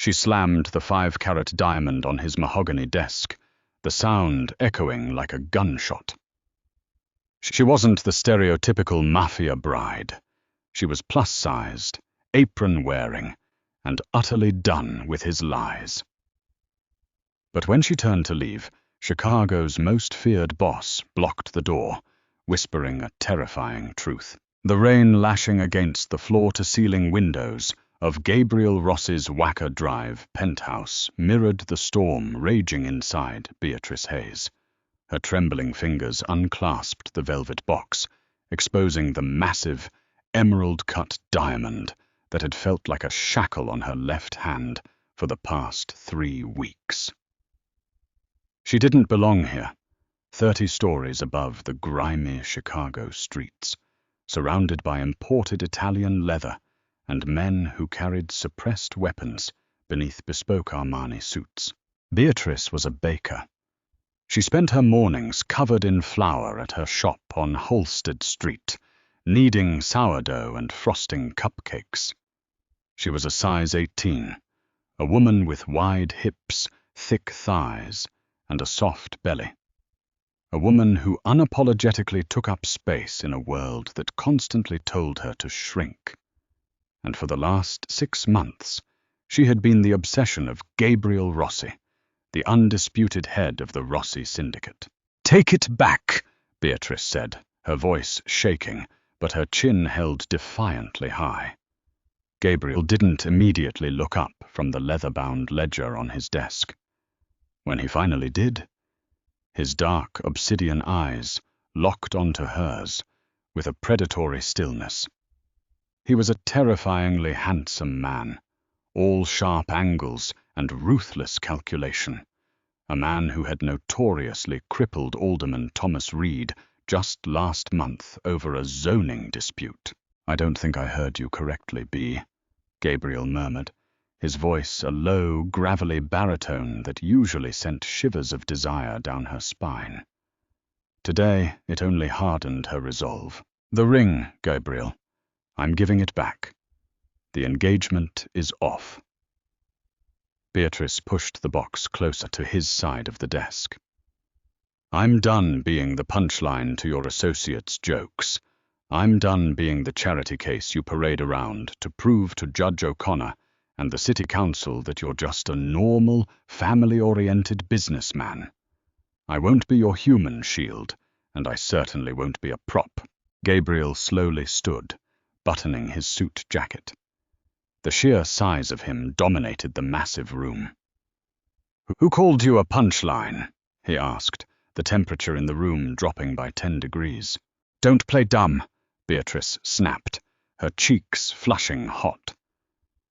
She slammed the 5-carat diamond on his mahogany desk, the sound echoing like a gunshot. She wasn't the stereotypical Mafia bride. She was plus-sized, apron-wearing, and utterly done with his lies. But when she turned to leave, Chicago's most feared boss blocked the door, whispering a terrifying truth. The rain lashing against the floor-to-ceiling windows of Gabriel Ross's Wacker Drive penthouse mirrored the storm raging inside Beatrice Hayes. Her trembling fingers unclasped the velvet box, exposing the massive, emerald-cut diamond that had felt like a shackle on her left hand for the past 3 weeks. She didn't belong here, 30 stories above the grimy Chicago streets, surrounded by imported Italian leather and men who carried suppressed weapons beneath bespoke Armani suits. Beatrice was a baker. She spent her mornings covered in flour at her shop on Halsted Street, kneading sourdough and frosting cupcakes. She was a size 18, a woman with wide hips, thick thighs, and a soft belly. A woman who unapologetically took up space in a world that constantly told her to shrink. And for the last 6 months, she had been the obsession of Gabriel Rossi, the undisputed head of the Rossi syndicate. "Take it back," Beatrice said, her voice shaking, but her chin held defiantly high. Gabriel didn't immediately look up from the leather-bound ledger on his desk. When he finally did, his dark obsidian eyes locked onto hers with a predatory stillness. He was a terrifyingly handsome man, all sharp angles and ruthless calculation, a man who had notoriously crippled Alderman Thomas Reed just last month over a zoning dispute. "I don't think I heard you correctly, B," Gabriel murmured, his voice a low, gravelly baritone that usually sent shivers of desire down her spine. Today, it only hardened her resolve. "The ring, Gabriel. I'm giving it back. The engagement is off." Beatrice pushed the box closer to his side of the desk. "I'm done being the punchline to your associates' jokes. I'm done being the charity case you parade around to prove to Judge O'Connor and the city council that you're just a normal, family-oriented businessman. I won't be your human shield, and I certainly won't be a prop." Gabriel slowly stood, buttoning his suit jacket. The sheer size of him dominated the massive room. "Who called you a punchline?" he asked, the temperature in the room dropping by 10 degrees. "Don't play dumb," Beatrice snapped, her cheeks flushing hot.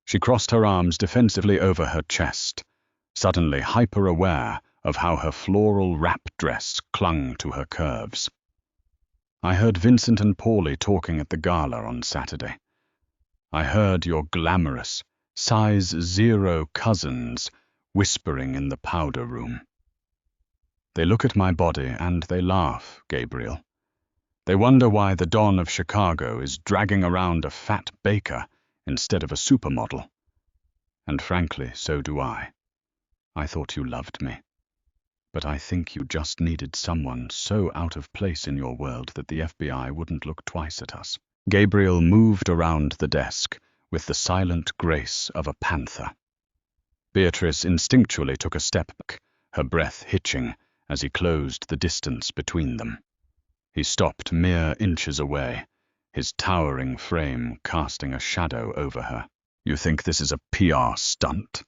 She crossed her arms defensively over her chest, suddenly hyper-aware of how her floral wrap dress clung to her curves. "I heard Vincent and Paulie talking at the gala on Saturday. I heard your glamorous, size 0 cousins whispering in the powder room. They look at my body and they laugh, Gabriel. They wonder why the Don of Chicago is dragging around a fat baker instead of a supermodel. And frankly, so do I. I thought you loved me. But I think you just needed someone so out of place in your world that the FBI wouldn't look twice at us." Gabriel moved around the desk with the silent grace of a panther. Beatrice instinctually took a step back, her breath hitching as he closed the distance between them. He stopped mere inches away, his towering frame casting a shadow over her. "You think this is a PR stunt?"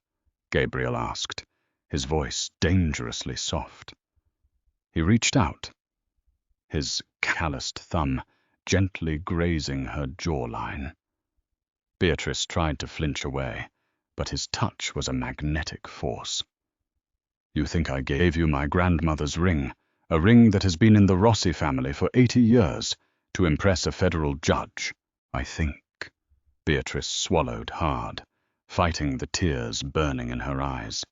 Gabriel asked, his voice dangerously soft. He reached out, his calloused thumb gently grazing her jawline. Beatrice tried to flinch away, but his touch was a magnetic force. "You think I gave you my grandmother's ring, a ring that has been in the Rossi family for 80 years, to impress a federal judge, I think." Beatrice swallowed hard, fighting the tears burning in her eyes.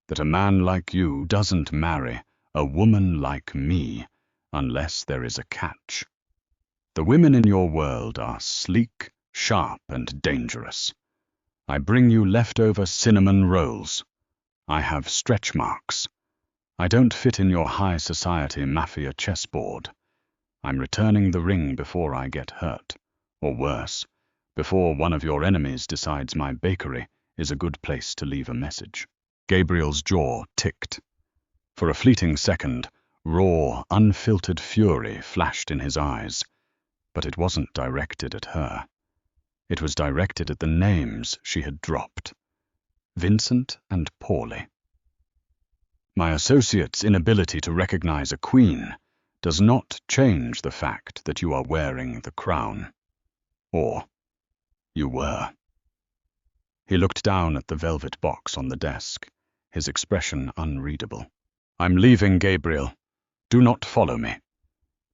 "That a man like you doesn't marry a woman like me unless there is a catch. The women in your world are sleek, sharp, and dangerous. I bring you leftover cinnamon rolls. I have stretch marks. I don't fit in your high society mafia chessboard. I'm returning the ring before I get hurt, or worse, before one of your enemies decides my bakery is a good place to leave a message. Gabriel's jaw ticked. For a fleeting second, raw, unfiltered fury flashed in his eyes, but it wasn't directed at her. It was directed at the names she had dropped. Vincent and Paulie. My associate's inability to recognize a queen does not change the fact that you are wearing the crown. Or you were. He looked down at the velvet box on the desk, his expression unreadable. I'm leaving, Gabriel. Do not follow me.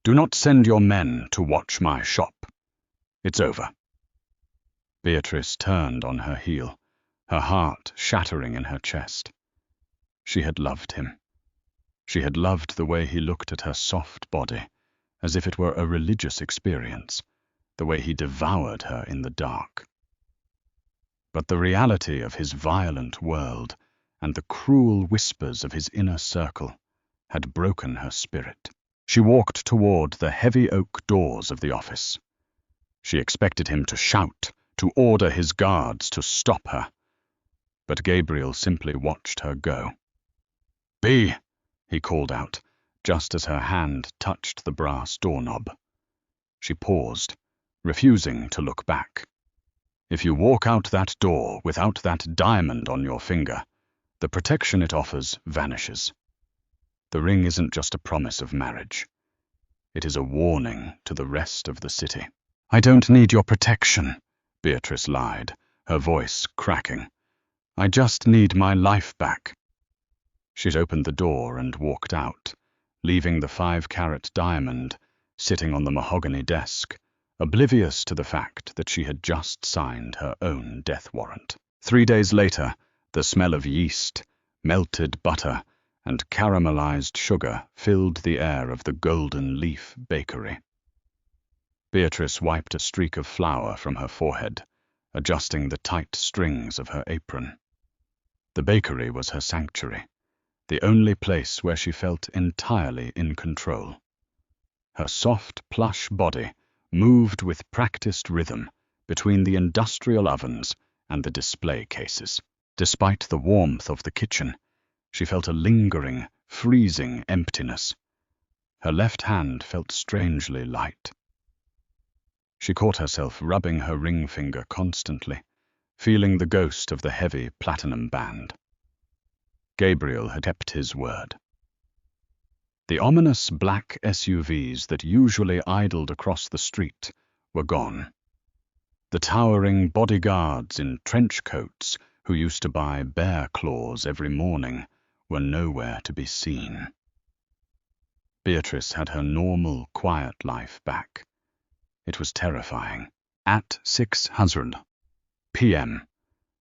Do not send your men to watch my shop. It's over. Beatrice turned on her heel, her heart shattering in her chest. She had loved him. She had loved the way he looked at her soft body, as if it were a religious experience, the way he devoured her in the dark. But the reality of his violent world and the cruel whispers of his inner circle had broken her spirit. She walked toward the heavy oak doors of the office. She expected him to shout, to order his guards to stop her. But Gabriel simply watched her go. "Bea!" he called out, just as her hand touched the brass doorknob. She paused, refusing to look back. If you walk out that door without that diamond on your finger, the protection it offers vanishes. The ring isn't just a promise of marriage. It is a warning to the rest of the city. I don't need your protection, Beatrice lied, her voice cracking. I just need my life back. She'd opened the door and walked out, leaving the 5-carat diamond sitting on the mahogany desk, oblivious to the fact that she had just signed her own death warrant. 3 days later, the smell of yeast, melted butter, and caramelized sugar filled the air of the Golden Leaf Bakery. Beatrice wiped a streak of flour from her forehead, adjusting the tight strings of her apron. The bakery was her sanctuary, the only place where she felt entirely in control. Her soft, plush body moved with practiced rhythm between the industrial ovens and the display cases. Despite the warmth of the kitchen, she felt a lingering, freezing emptiness. Her left hand felt strangely light. She caught herself rubbing her ring finger constantly, feeling the ghost of the heavy platinum band. Gabriel had kept his word. The ominous black SUVs that usually idled across the street were gone. The towering bodyguards in trench coats who used to buy bear claws every morning were nowhere to be seen. Beatrice had her normal, quiet life back. It was terrifying. At 6:00 p.m.,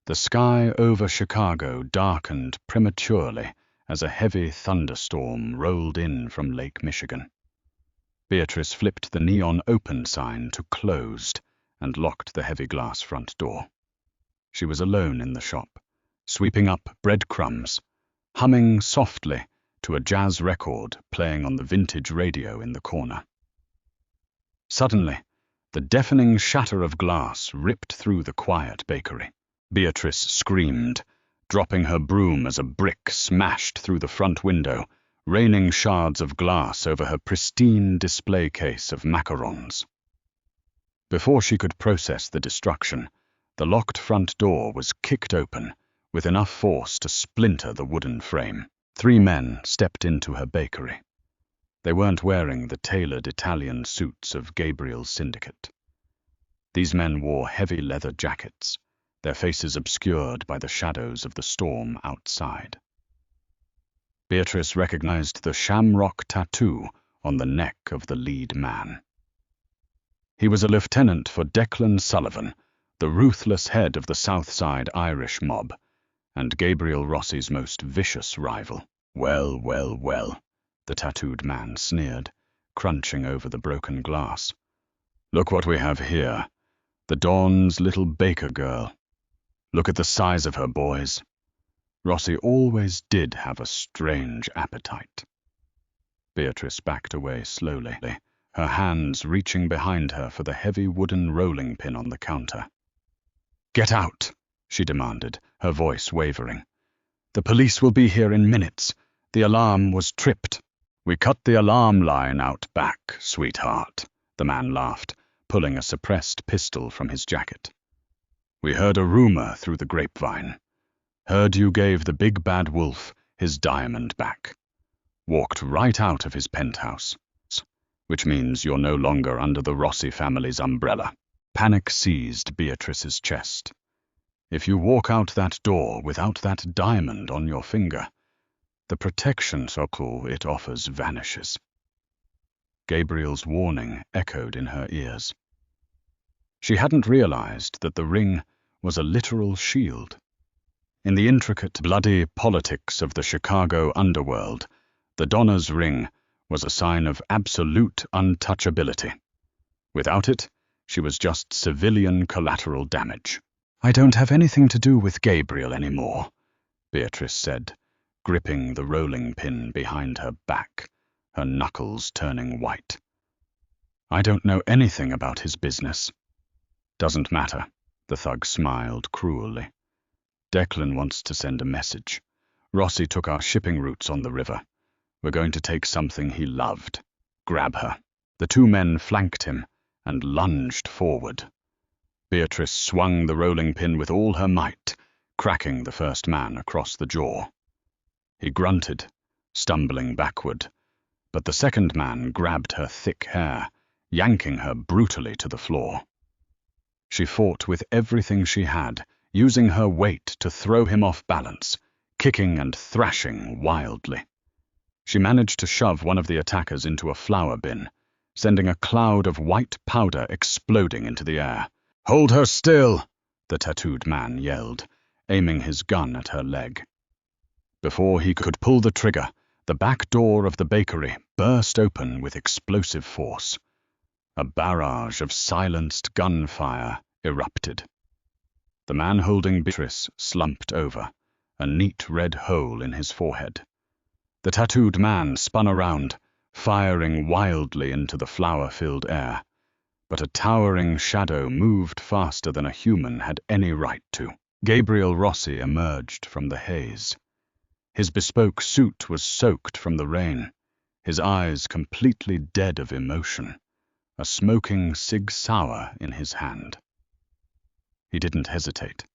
the sky over Chicago darkened prematurely as a heavy thunderstorm rolled in from Lake Michigan. Beatrice flipped the neon open sign to closed and locked the heavy glass front door. She was alone in the shop, sweeping up breadcrumbs, humming softly to a jazz record playing on the vintage radio in the corner. Suddenly, the deafening shatter of glass ripped through the quiet bakery. Beatrice screamed, dropping her broom as a brick smashed through the front window, raining shards of glass over her pristine display case of macarons. Before she could process the destruction, the locked front door was kicked open with enough force to splinter the wooden frame. 3 men stepped into her bakery. They weren't wearing the tailored Italian suits of Gabriel's syndicate. These men wore heavy leather jackets, their faces obscured by the shadows of the storm outside. Beatrice recognized the shamrock tattoo on the neck of the lead man. He was a lieutenant for Declan Sullivan, the ruthless head of the South Side Irish mob, and Gabriel Rossi's most vicious rival. Well, well, well, the tattooed man sneered, crunching over the broken glass. Look what we have here, the Dawn's little baker girl. Look at the size of her, boys. Rossi always did have a strange appetite. Beatrice backed away slowly, her hands reaching behind her for the heavy wooden rolling pin on the counter. "Get out," she demanded, her voice wavering. "The police will be here in minutes. The alarm was tripped." "We cut the alarm line out back, sweetheart," the man laughed, pulling a suppressed pistol from his jacket. "We heard a rumor through the grapevine. Heard you gave the big bad wolf his diamond back. Walked right out of his penthouse. Which means you're no longer under the Rossi family's umbrella." Panic seized Beatrice's chest. If you walk out that door without that diamond on your finger, the protection circle it offers vanishes. Gabriel's warning echoed in her ears. She hadn't realized that the ring was a literal shield. In the intricate, bloody politics of the Chicago underworld, the Donna's ring was a sign of absolute untouchability. Without it, she was just civilian collateral damage. "I don't have anything to do with Gabriel anymore," Beatrice said, gripping the rolling pin behind her back, her knuckles turning white. "I don't know anything about his business." "Doesn't matter," the thug smiled cruelly. "Declan wants to send a message. Rossi took our shipping routes on the river. We're going to take something he loved. Grab her." The two men flanked him and lunged forward. Beatrice swung the rolling pin with all her might, cracking the first man across the jaw. He grunted, stumbling backward, but the second man grabbed her thick hair, yanking her brutally to the floor. She fought with everything she had, using her weight to throw him off balance, kicking and thrashing wildly. She managed to shove one of the attackers into a flour bin, sending a cloud of white powder exploding into the air. "Hold her still," the tattooed man yelled, aiming his gun at her leg. Before he could pull the trigger, the back door of the bakery burst open with explosive force. A barrage of silenced gunfire erupted. The man holding Beatrice slumped over, a neat red hole in his forehead. The tattooed man spun around, firing wildly into the flour-filled air, but a towering shadow moved faster than a human had any right to. Gabriel Rossi emerged from the haze. His bespoke suit was soaked from the rain, his eyes completely dead of emotion, a smoking Sig Sauer in his hand. He didn't hesitate.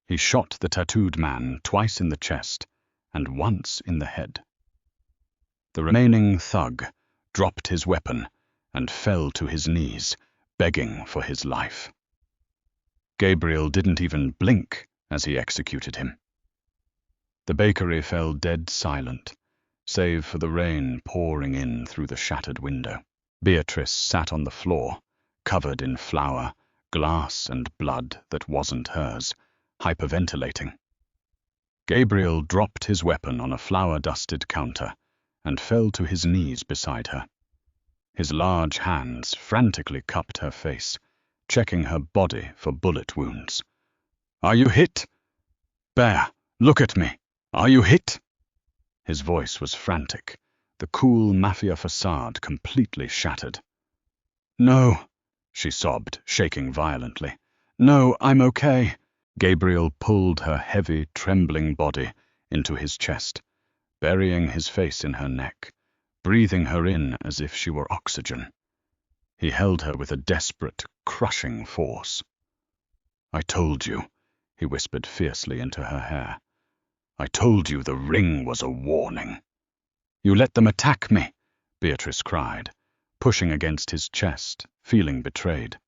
He shot the tattooed man twice in the chest and once in the head. The remaining thug dropped his weapon and fell to his knees, begging for his life. Gabriel didn't even blink as he executed him. The bakery fell dead silent, save for the rain pouring in through the shattered window. Beatrice sat on the floor, covered in flour, glass and blood that wasn't hers, hyperventilating. Gabriel dropped his weapon on a flour-dusted counter and fell to his knees beside her. His large hands frantically cupped her face, checking her body for bullet wounds. "Are you hit? Bear, look at me. Are you hit?" His voice was frantic, the cool Mafia facade completely shattered. "No," she sobbed, shaking violently. "No, I'm okay." Gabriel pulled her heavy, trembling body into his chest, burying his face in her neck, breathing her in as if she were oxygen. He held her with a desperate, crushing force. "I told you," he whispered fiercely into her hair. "I told you the ring was a warning." "You let them attack me," Beatrice cried, pushing against his chest, feeling betrayed.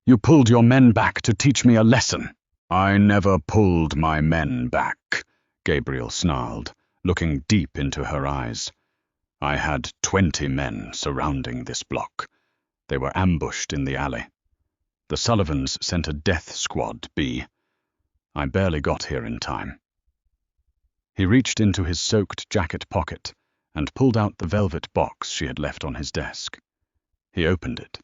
"You pulled your men back to teach me a lesson." "I never pulled my men back," Gabriel snarled, looking deep into her eyes. "I had 20 men surrounding this block. They were ambushed in the alley. The Sullivans sent a death squad, B. I barely got here in time." He reached into his soaked jacket pocket and pulled out the velvet box she had left on his desk. He opened it.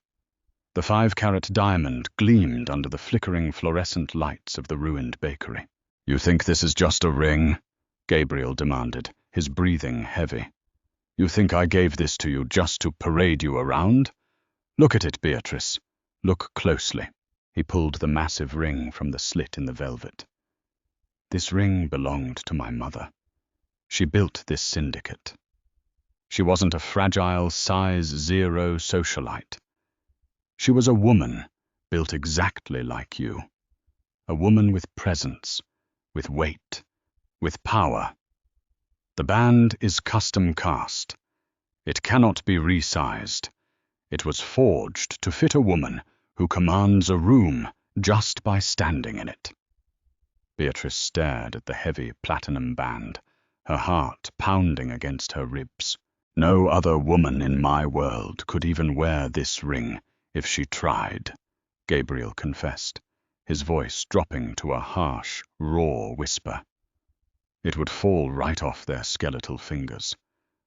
The 5-carat diamond gleamed under the flickering fluorescent lights of the ruined bakery. "You think this is just a ring?" Gabriel demanded, his breathing heavy. "You think I gave this to you just to parade you around? Look at it, Beatrice. Look closely." He pulled the massive ring from the slit in the velvet. "This ring belonged to my mother. She built this syndicate. She wasn't a fragile size 0 socialite. She was a woman built exactly like you. A woman with presence, with weight, with power. The band is custom cast. It cannot be resized. It was forged to fit a woman who commands a room just by standing in it." Beatrice stared at the heavy platinum band, her heart pounding against her ribs. "No other woman in my world could even wear this ring if she tried," Gabriel confessed, his voice dropping to a harsh, raw whisper. "It would fall right off their skeletal fingers.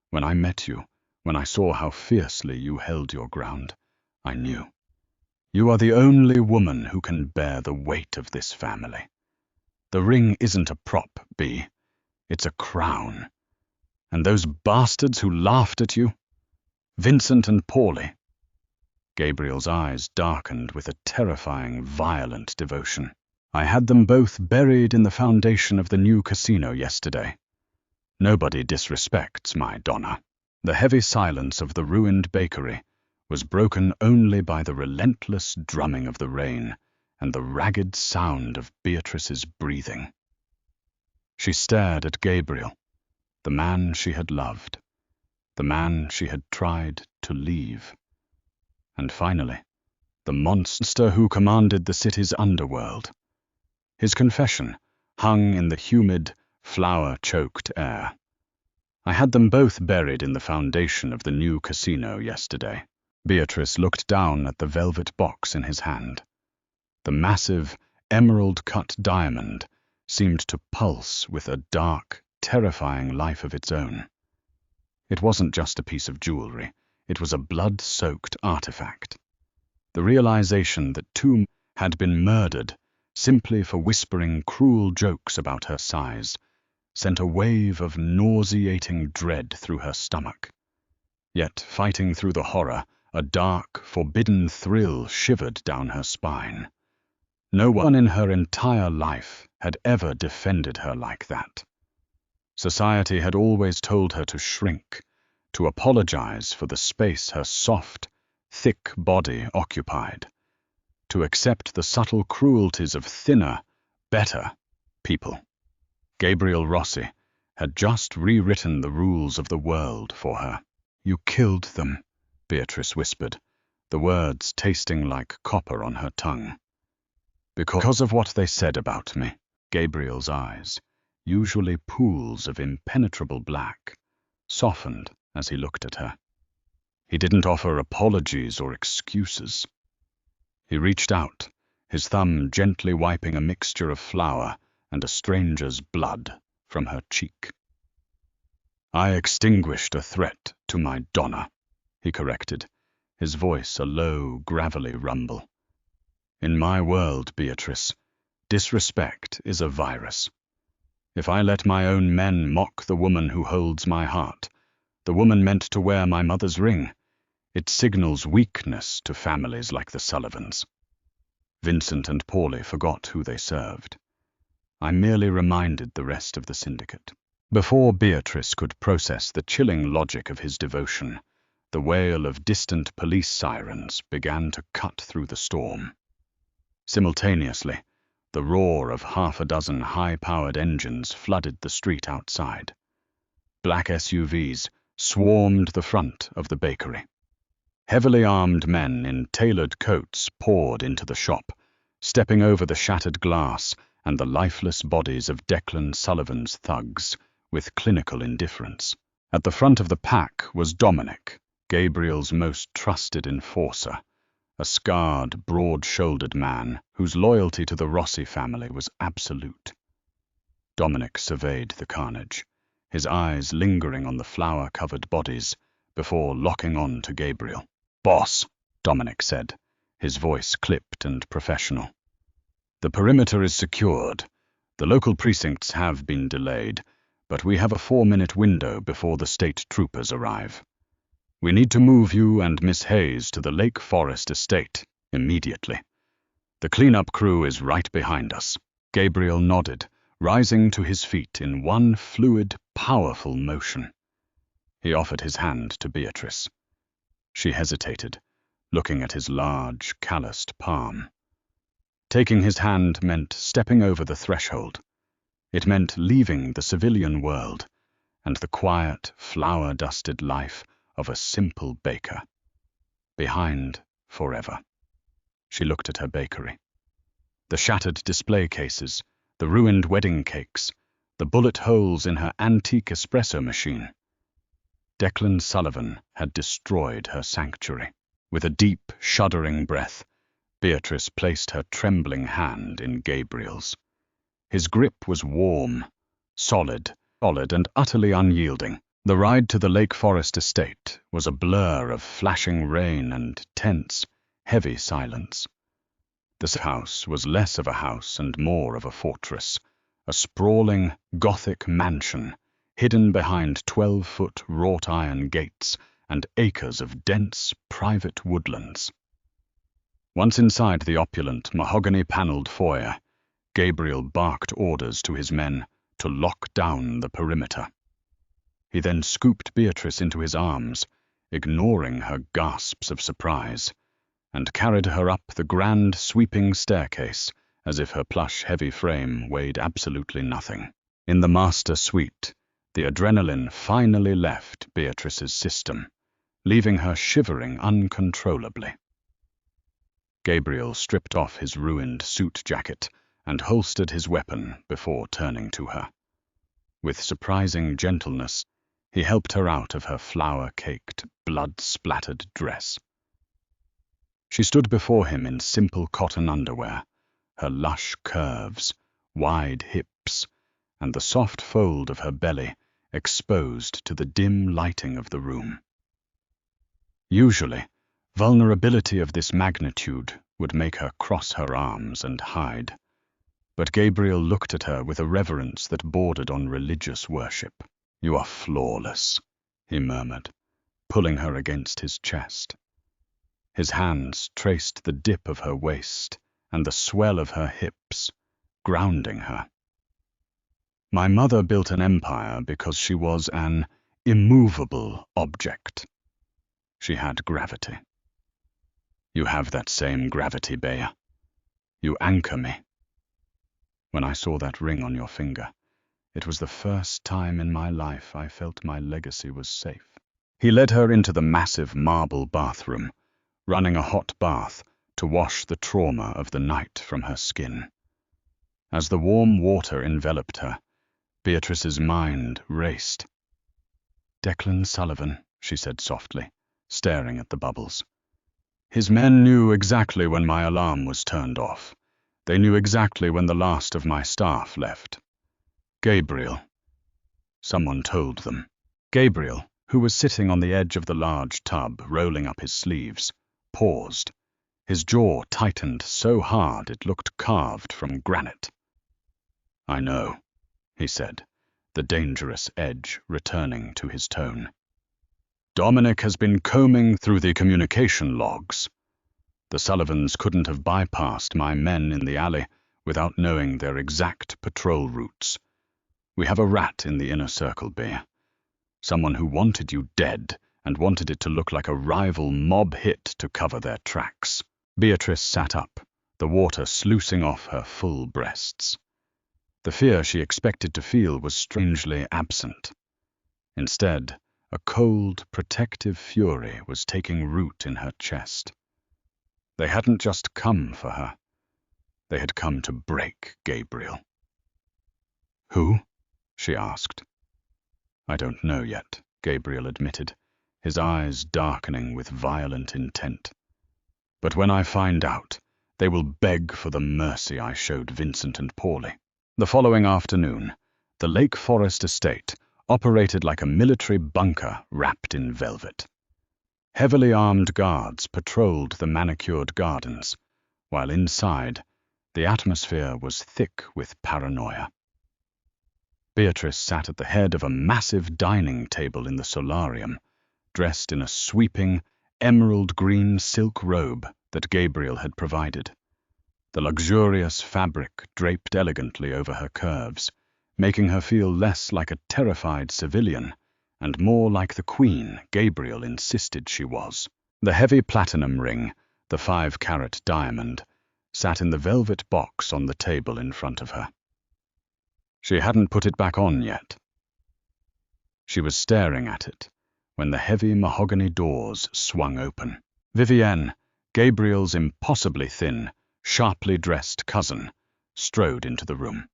When I met you, when I saw how fiercely you held your ground, I knew. You are the only woman who can bear the weight of this family. The ring isn't a prop, B. It's a crown. And those bastards who laughed at you? Vincent and Paulie." Gabriel's eyes darkened with a terrifying, violent devotion. "I had them both buried in the foundation of the new casino yesterday. Nobody disrespects my Donna." The heavy silence of the ruined bakery was broken only by the relentless drumming of the rain and the ragged sound of Beatrice's breathing. She stared at Gabriel, the man she had loved, the man she had tried to leave. And finally, the monster who commanded the city's underworld. His confession hung in the humid, flower-choked air. "I had them both buried in the foundation of the new casino yesterday." Beatrice looked down at the velvet box in his hand. The massive, emerald-cut diamond seemed to pulse with a dark, terrifying life of its own. It wasn't just a piece of jewelry. It was a blood-soaked artifact. The realization that two had been murdered simply for whispering cruel jokes about her size sent a wave of nauseating dread through her stomach. Yet, fighting through the horror, a dark, forbidden thrill shivered down her spine. No one in her entire life had ever defended her like that. Society had always told her to shrink, to apologize for the space her soft, thick body occupied, to accept the subtle cruelties of thinner, better people. Gabriel Rossi had just rewritten the rules of the world for her. "You killed them," Beatrice whispered, the words tasting like copper on her tongue. "Because of what they said about me." Gabriel's eyes, usually pools of impenetrable black, softened as he looked at her. He didn't offer apologies or excuses. He reached out, his thumb gently wiping a mixture of flour and a stranger's blood from her cheek. "I extinguished a threat to my Donna," he corrected, his voice a low, gravelly rumble. "In my world, Beatrice, disrespect is a virus. If I let my own men mock the woman who holds my heart, the woman meant to wear my mother's ring, it signals weakness to families like the Sullivans. Vincent and Paulie forgot who they served. I merely reminded the rest of the syndicate." Before Beatrice could process the chilling logic of his devotion, the wail of distant police sirens began to cut through the storm. Simultaneously, the roar of half a dozen high-powered engines flooded the street outside. Black SUVs swarmed the front of the bakery. Heavily armed men in tailored coats poured into the shop, stepping over the shattered glass and the lifeless bodies of Declan Sullivan's thugs with clinical indifference. At the front of the pack was Dominic, Gabriel's most trusted enforcer, a scarred, broad-shouldered man whose loyalty to the Rossi family was absolute. Dominic surveyed the carnage, his eyes lingering on the flour-covered bodies before locking on to Gabriel. "Boss," Dominic said, his voice clipped and professional. "The perimeter is secured. The local precincts have been delayed, but we have a 4-minute window before the state troopers arrive. We need to move you and Miss Hayes to the Lake Forest estate immediately. The cleanup crew is right behind us." Gabriel nodded, rising to his feet in one fluid, powerful motion. He offered his hand to Beatrice. She hesitated, looking at his large, calloused palm. Taking his hand meant stepping over the threshold. It meant leaving the civilian world and the quiet, flower-dusted life of a simple baker. Behind forever. She looked at her bakery. The shattered display cases, the ruined wedding cakes, the bullet holes in her antique espresso machine. Declan Sullivan had destroyed her sanctuary. With a deep, shuddering breath, Beatrice placed her trembling hand in Gabriel's. His grip was warm, solid and utterly unyielding. The ride to the Lake Forest estate was a blur of flashing rain and tense, heavy silence. This house was less of a house and more of a fortress, a sprawling, Gothic mansion hidden behind 12-foot wrought-iron gates and acres of dense, private woodlands. Once inside the opulent, mahogany-paneled foyer, Gabriel barked orders to his men to lock down the perimeter. He then scooped Beatrice into his arms, ignoring her gasps of surprise, and carried her up the grand, sweeping staircase as if her plush, heavy frame weighed absolutely nothing. In the master suite, the adrenaline finally left Beatrice's system, leaving her shivering uncontrollably. Gabriel stripped off his ruined suit jacket and holstered his weapon before turning to her. With surprising gentleness, he helped her out of her flour-caked, blood-splattered dress. She stood before him in simple cotton underwear, her lush curves, wide hips, and the soft fold of her belly exposed to the dim lighting of the room. Usually, vulnerability of this magnitude would make her cross her arms and hide, but Gabriel looked at her with a reverence that bordered on religious worship. "You are flawless," he murmured, pulling her against his chest. His hands traced the dip of her waist and the swell of her hips, grounding her. "My mother built an empire because she was an immovable object. She had gravity. You have that same gravity, Bea. You anchor me. When I saw that ring on your finger, it was the first time in my life I felt my legacy was safe." He led her into the massive marble bathroom, running a hot bath to wash the trauma of the night from her skin. As the warm water enveloped her, Beatrice's mind raced. "Declan Sullivan," she said softly, staring at the bubbles. "His men knew exactly when my alarm was turned off. They knew exactly when the last of my staff left. Gabriel." Someone told them. Gabriel, who was sitting on the edge of the large tub, rolling up his sleeves, paused. His jaw tightened so hard it looked carved from granite. "I know," he said, the dangerous edge returning to his tone. "Dominic has been combing through the communication logs. The Sullivans couldn't have bypassed my men in the alley without knowing their exact patrol routes. We have a rat in the inner circle, Bea. Someone who wanted you dead and wanted it to look like a rival mob hit to cover their tracks." Beatrice sat up, the water sluicing off her full breasts. The fear she expected to feel was strangely absent. Instead, a cold, protective fury was taking root in her chest. They hadn't just come for her. They had come to break Gabriel. "Who?" she asked. "I don't know yet," Gabriel admitted, his eyes darkening with violent intent. "But when I find out, they will beg for the mercy I showed Vincent and Paulie." The following afternoon, the Lake Forest estate operated like a military bunker wrapped in velvet. Heavily armed guards patrolled the manicured gardens, while inside, the atmosphere was thick with paranoia. Beatrice sat at the head of a massive dining table in the solarium, dressed in a sweeping, emerald-green silk robe that Gabriel had provided. The luxurious fabric draped elegantly over her curves, making her feel less like a terrified civilian and more like the queen Gabriel insisted she was. The heavy platinum ring, the 5-carat diamond, sat in the velvet box on the table in front of her. She hadn't put it back on yet. She was staring at it when the heavy mahogany doors swung open. Vivienne, Gabriel's impossibly thin, sharply dressed cousin, strode into the room.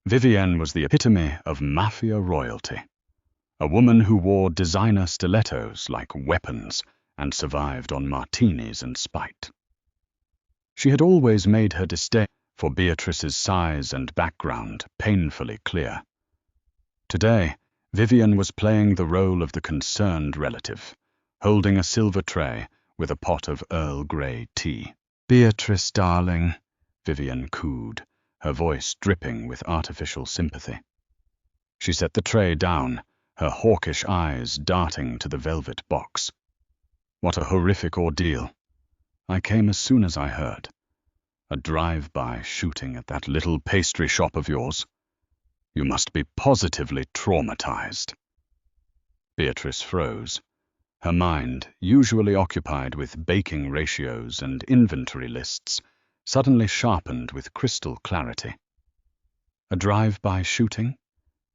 Vivienne was the epitome of Mafia royalty, a woman who wore designer stilettos like weapons and survived on martinis and spite. She had always made her disdain for Beatrice's size and background painfully clear. Today, Vivienne was playing the role of the concerned relative, holding a silver tray with a pot of Earl Grey tea. "Beatrice, darling," Vivienne cooed, her voice dripping with artificial sympathy. She set the tray down, her hawkish eyes darting to the velvet box. "What a horrific ordeal. I came as soon as I heard. A drive-by shooting at that little pastry shop of yours. You must be positively traumatized." Beatrice froze, her mind, usually occupied with baking ratios and inventory lists, suddenly sharpened with crystal clarity. "A drive-by shooting?"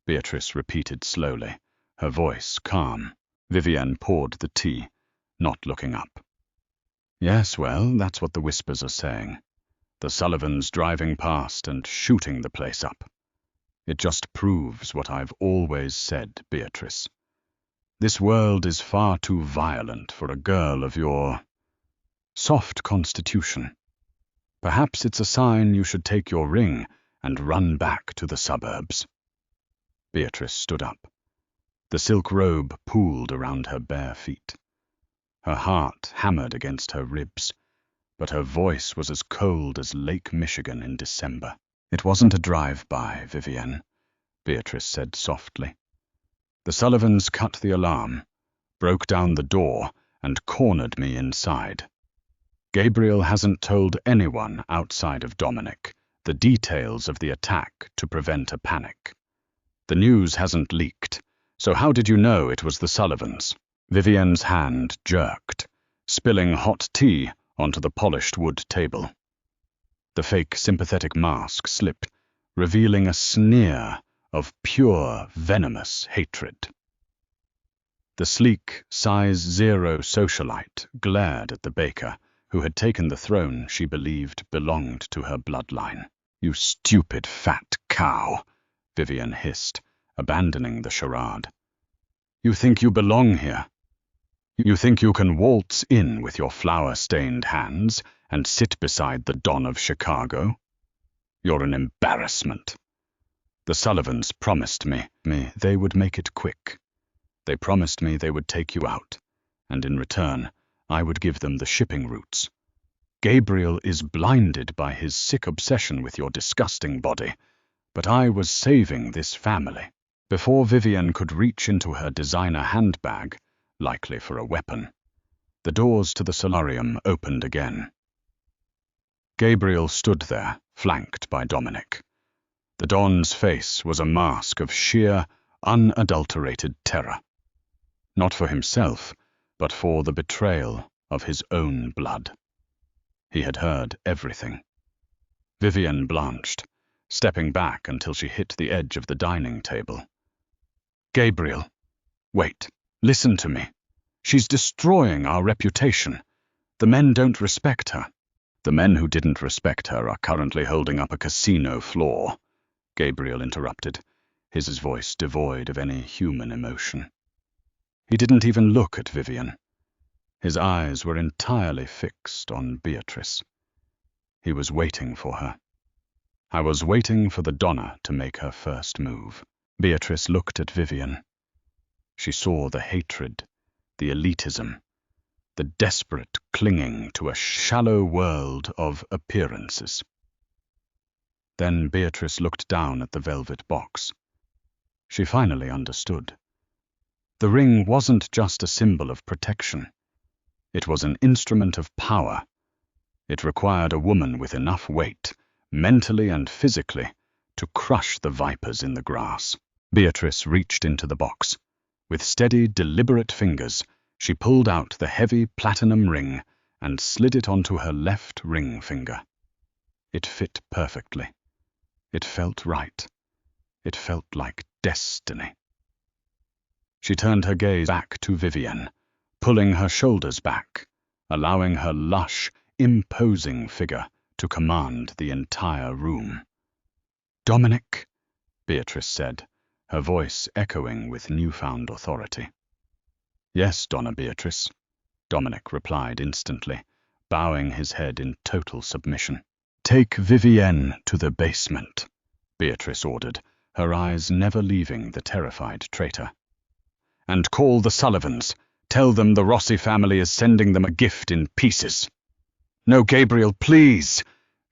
Beatrice repeated slowly, her voice calm. Vivienne poured the tea, not looking up. "Yes, well, that's what the whispers are saying. The Sullivans driving past and shooting the place up. It just proves what I've always said, Beatrice. This world is far too violent for a girl of your soft constitution. Perhaps it's a sign you should take your ring and run back to the suburbs." Beatrice stood up. The silk robe pooled around her bare feet. Her heart hammered against her ribs, but her voice was as cold as Lake Michigan in December. "It wasn't a drive-by, Vivienne," Beatrice said softly. "The Sullivans cut the alarm, broke down the door, and cornered me inside. Gabriel hasn't told anyone outside of Dominic the details of the attack to prevent a panic. The news hasn't leaked, so how did you know it was the Sullivans?" Vivienne's hand jerked, spilling hot tea onto the polished wood table. The fake sympathetic mask slipped, revealing a sneer of pure, venomous hatred. The sleek, size 0 socialite glared at the baker, who had taken the throne she believed belonged to her bloodline. "You stupid fat cow," Vivienne hissed, abandoning the charade. "You think you belong here? You think you can waltz in with your flour-stained hands and sit beside the Don of Chicago? You're an embarrassment. The Sullivans promised me they would make it quick. They promised me they would take you out, and in return, I would give them the shipping routes. Gabriel is blinded by his sick obsession with your disgusting body, but I was saving this family." Before Vivienne could reach into her designer handbag, likely for a weapon, the doors to the solarium opened again. Gabriel stood there, flanked by Dominic. The Don's face was a mask of sheer, unadulterated terror. Not for himself, but for the betrayal of his own blood. He had heard everything. Vivienne blanched, stepping back until she hit the edge of the dining table. "Gabriel, wait. Listen to me. She's destroying our reputation. The men don't respect her." "The men who didn't respect her are currently holding up a casino floor," Gabriel interrupted, his voice devoid of any human emotion. He didn't even look at Vivienne. His eyes were entirely fixed on Beatrice. He was waiting for her. I was waiting for the Donna to make her first move. Beatrice looked at Vivienne. She saw the hatred, the elitism, the desperate clinging to a shallow world of appearances. Then Beatrice looked down at the velvet box. She finally understood. The ring wasn't just a symbol of protection. It was an instrument of power. It required a woman with enough weight, mentally and physically, to crush the vipers in the grass. Beatrice reached into the box. With steady, deliberate fingers, she pulled out the heavy platinum ring and slid it onto her left ring finger. It fit perfectly. It felt right. It felt like destiny. She turned her gaze back to Vivienne, pulling her shoulders back, allowing her lush, imposing figure to command the entire room. "Dominic," Beatrice said, her voice echoing with newfound authority. "Yes, Donna Beatrice," Dominic replied instantly, bowing his head in total submission. "Take Vivienne to the basement," Beatrice ordered, her eyes never leaving the terrified traitor. "And call the Sullivans. Tell them the Rossi family is sending them a gift in pieces." "No, Gabriel, please!"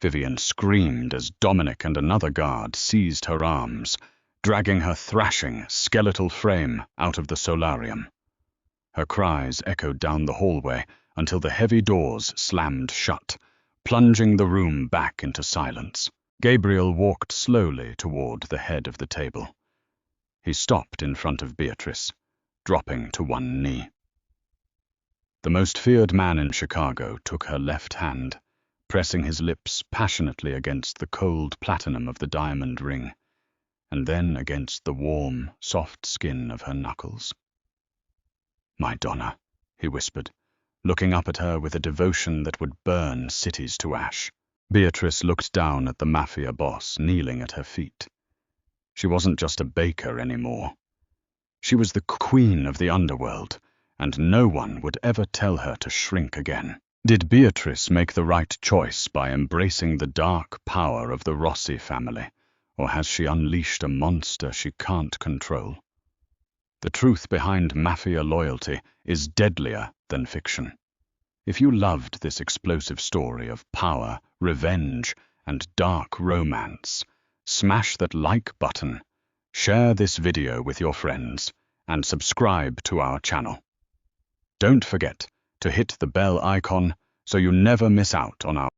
Vivienne screamed as Dominic and another guard seized her arms, dragging her thrashing, skeletal frame out of the solarium. Her cries echoed down the hallway until the heavy doors slammed shut, plunging the room back into silence. Gabriel walked slowly toward the head of the table. He stopped in front of Beatrice, dropping to one knee. The most feared man in Chicago took her left hand, pressing his lips passionately against the cold platinum of the diamond ring, and then against the warm, soft skin of her knuckles. "My Donna," he whispered, looking up at her with a devotion that would burn cities to ash. Beatrice looked down at the Mafia boss kneeling at her feet. She wasn't just a baker anymore. She was the queen of the underworld, and no one would ever tell her to shrink again. Did Beatrice make the right choice by embracing the dark power of the Rossi family, or has she unleashed a monster she can't control? The truth behind Mafia loyalty is deadlier than fiction. If you loved this explosive story of power, revenge, and dark romance, smash that like button, share this video with your friends, and subscribe to our channel. Don't forget to hit the bell icon so you never miss out on our